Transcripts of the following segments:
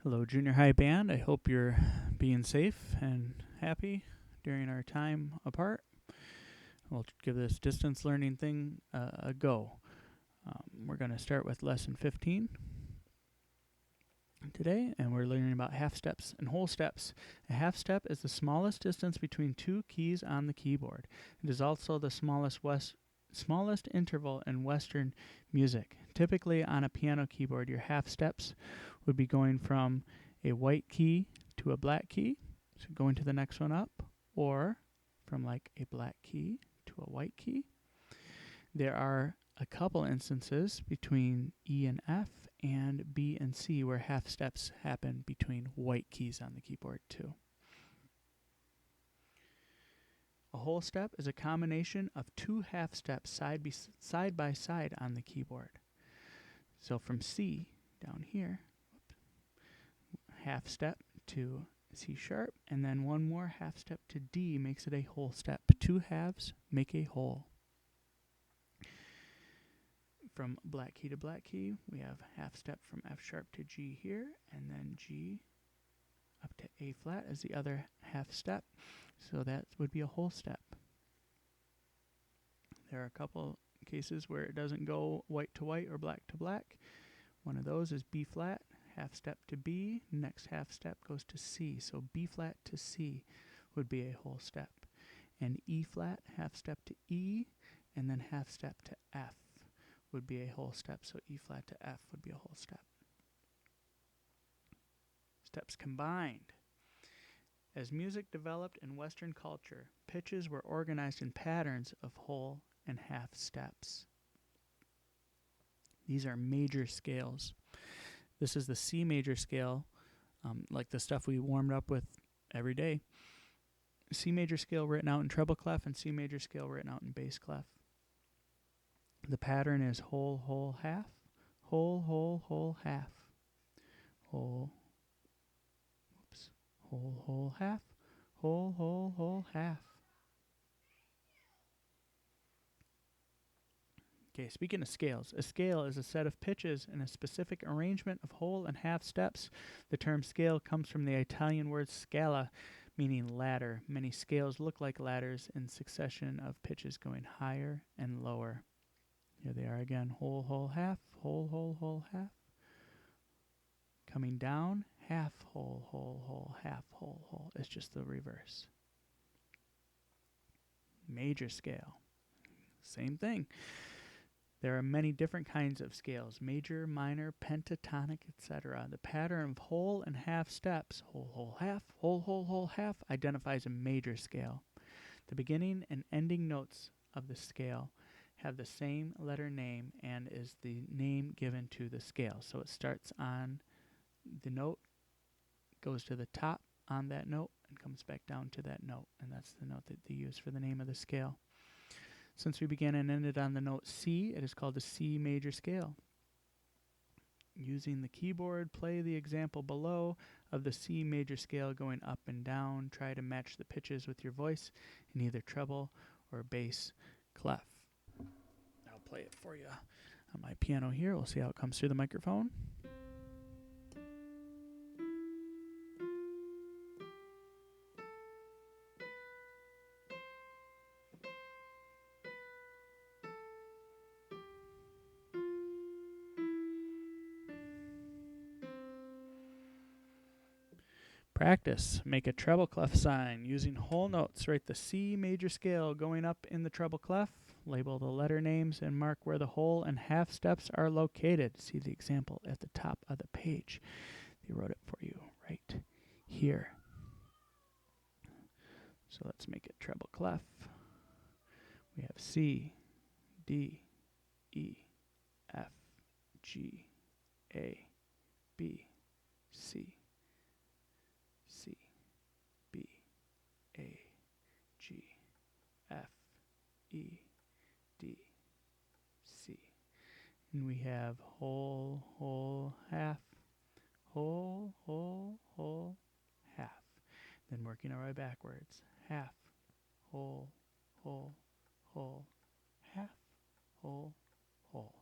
Hello, junior high band. I hope you're being safe and happy during our time apart. We'll give this distance learning thing a go. We're going to start with lesson 15 today, and we're learning about half steps and whole steps. A half step is the smallest distance between two keys on the keyboard. It is also the smallest interval in Western music. Typically on a piano keyboard, your half steps would be going from a white key to a black key, so going to the next one up, or from like a black key to a white key. There are a couple instances between E and F and B and C where half steps happen between white keys on the keyboard too. A whole step is a combination of two half steps side by side on the keyboard. So from C down here, half step to C sharp, and then one more half step to D makes it a whole step. Two halves make a whole. From black key to black key, we have half step from F sharp to G here, and then G up to A flat as the other half step. So that would be a whole step. There are a couple cases where it doesn't go white to white or black to black. One of those is B flat, half step to B, next half step goes to C. So B flat to C would be a whole step. And E flat, half step to E, and then half step to F would be a whole step. So E flat to F would be a whole step. Steps combined. As music developed in Western culture, pitches were organized in patterns of whole and half steps. These are major scales. This is the C major scale, like the stuff we warmed up with every day. C major scale written out in treble clef and C major scale written out in bass clef. The pattern is whole, whole, half, whole, whole, whole, half, whole, whole, whole, half, whole, whole, whole, half. Okay, speaking of scales, a scale is a set of pitches in a specific arrangement of whole and half steps. The term scale comes from the Italian word scala, meaning ladder. Many scales look like ladders in succession of pitches going higher and lower. Here they are again, whole, whole, half, whole, whole, whole, half. Coming down, half, whole, whole, whole, half, whole, whole. It's just the reverse. Major scale, same thing. There are many different kinds of scales, major, minor, pentatonic, etc. The pattern of whole and half steps, whole, whole, half, whole, whole, whole, half, identifies a major scale. The beginning and ending notes of the scale have the same letter name and is the name given to the scale. So it starts on the note, goes to the top on that note, and comes back down to that note. And that's the note that they use for the name of the scale. Since we began and ended on the note C, it is called a C major scale. Using the keyboard, play the example below of the C major scale going up and down. Try to match the pitches with your voice in either treble or bass clef. I'll play it for you on my piano here. We'll see how it comes through the microphone. Practice. Make a treble clef sign using whole notes. Write the C major scale going up in the treble clef. Label the letter names and mark where the whole and half steps are located. See the example at the top of the page. They wrote it for you right here. So let's make it treble clef. We have C, D, E, F, G, A, B, C, C, B, A, G, F, E, D, C. And we have whole, whole, half, whole, whole, whole, half. Then working our way backwards. Half, whole, whole, whole, half, whole, whole.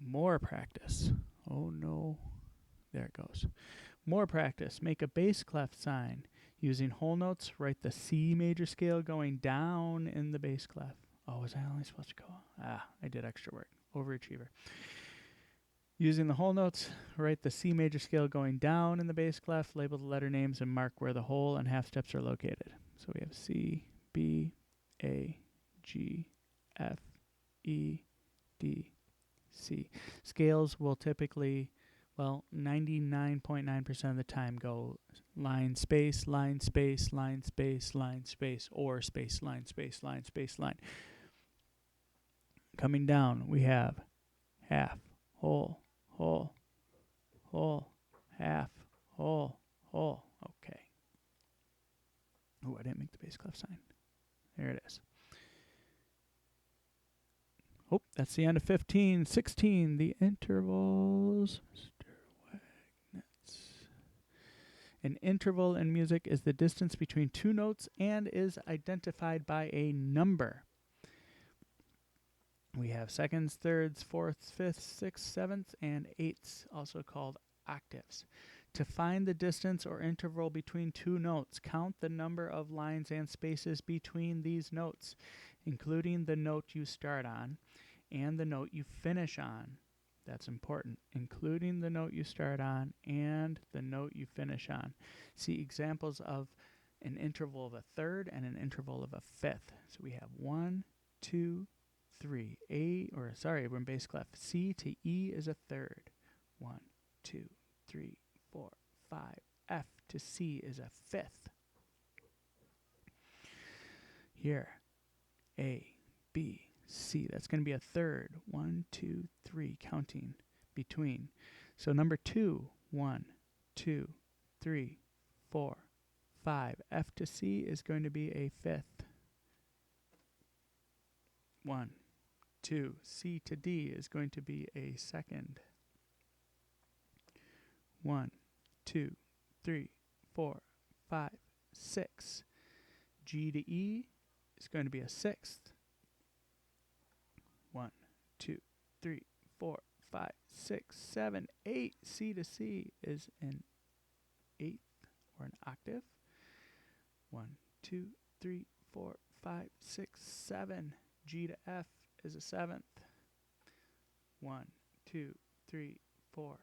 More practice. Oh no. There it goes. More practice. Make a bass clef sign. Using whole notes, write the C major scale going down in the bass clef. Oh, was I only supposed to go? I did extra work. Overachiever. Using the whole notes, write the C major scale going down in the bass clef, label the letter names, and mark where the whole and half steps are located. So we have C, B, A, G, F, E, D, C. Scales will typically, 99.9% of the time go line, space, line, space, line, space, line, space, or space, line, space, line, space, line. Coming down, we have half, whole, whole, whole, half, whole, whole. Okay. Oh, I didn't make the bass clef sign. There it is. Oh, that's the end of 15. 16, the intervals. Mr. Wagnitz. An interval in music is the distance between two notes and is identified by a number. We have seconds, thirds, fourths, fifths, sixths, sevenths, and eighths, also called octaves. To find the distance or interval between two notes, count the number of lines and spaces between these notes, including the note you start on and the note you finish on. That's important. Including the note you start on and the note you finish on. See examples of an interval of a third and an interval of a fifth. So we have 1, 2, 3. We're in bass clef. C to E is a third. 1, 2, 3, 4, 5. F to C is a fifth. Here, A, B, C. That's going to be a third. 1, 2, 3, counting between. So number 2, 1, 2, 3, 4, 5. F to C is going to be a fifth. 1, 2. C to D is going to be a second. 1, 2, 3, 4, 5, 6. G to E is going to be a sixth. 1, 2, 3, 4, 5, 6, 7, 8. C to C is an eighth or an octave. 1, 2, 3, 4, 5, 6, 7. G to F is a seventh. 1, 2, 3, 4.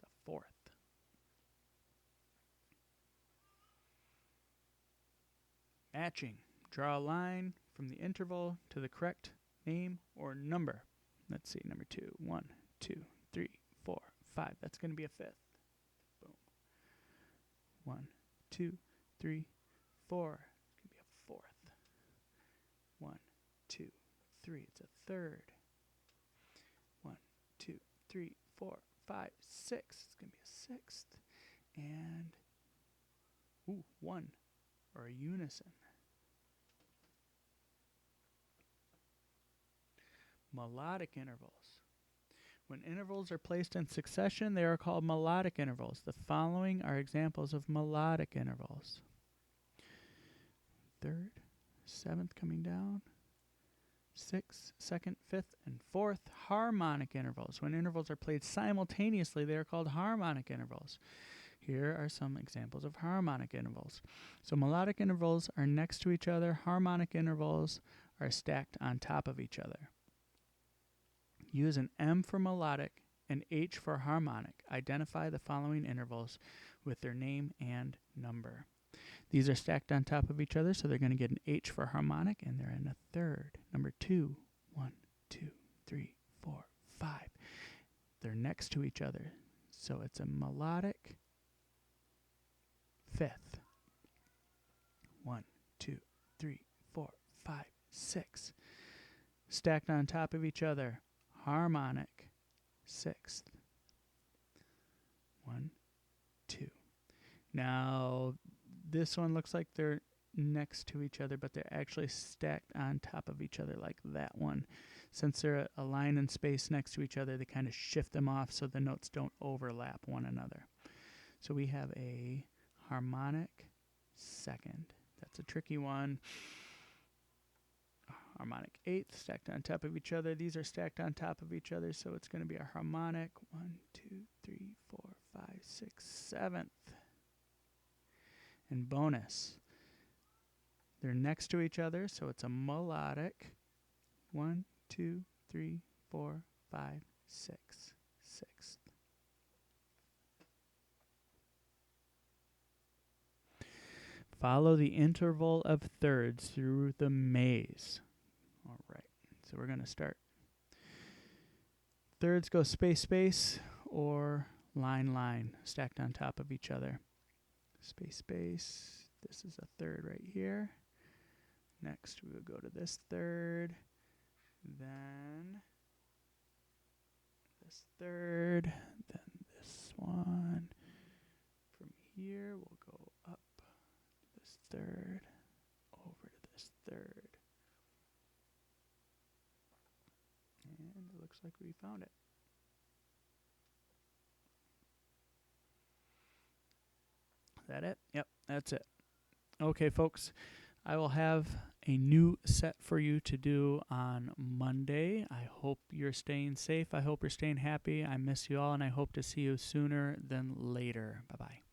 The fourth. Matching. Draw a line from the interval to the correct name or number. Let's see, number 2. 1, 2, 3, 4, 5. That's going to be a fifth. Boom. 1, 2, 3, 4. It's going to be a fourth. 1, 2, 3. It's a third. 1, 2, 3, 4, 5, 6. It's going to be a sixth. And, 1, or a unison. Melodic intervals. When intervals are placed in succession, they are called melodic intervals. The following are examples of melodic intervals. Third, seventh coming down, sixth, second, fifth, and fourth. Harmonic intervals. When intervals are played simultaneously, they are called harmonic intervals. Here are some examples of harmonic intervals. So melodic intervals are next to each other. Harmonic intervals are stacked on top of each other. Use an M for melodic and H for harmonic. Identify the following intervals with their name and number. These are stacked on top of each other, so they're going to get an H for harmonic, and they're in a third. Number 2, 1, 2, 3, 4, 5. They're next to each other, so it's a melodic fifth. 1, 2, 3, 4, 5, 6. Stacked on top of each other. Harmonic sixth. 1, 2. Now, this one looks like they're next to each other, but they're actually stacked on top of each other like that one. Since they're a line and space next to each other, they kind of shift them off so the notes don't overlap one another. So we have a harmonic second. That's a tricky one. harmonic eighth stacked on top of each other. These are stacked on top of each other, so it's going to be a harmonic 1, 2, 3, 4, 5, 6, 7th. And bonus, they're next to each other, so it's a melodic 1, 2, 3, 4, 5, 6, 6th. Follow the interval of thirds through the maze. All right, so we're going to start. Thirds go space, space, or line, line, stacked on top of each other. Space, space. This is a third right here. Next, we will go to this third. Then this third. Then this one. From here, we'll go up this third, over to this third. And it looks like we found it. Is that it? Yep, that's it. Okay, folks, I will have a new set for you to do on Monday. I hope you're staying safe. I hope you're staying happy. I miss you all, and I hope to see you sooner than later. Bye-bye.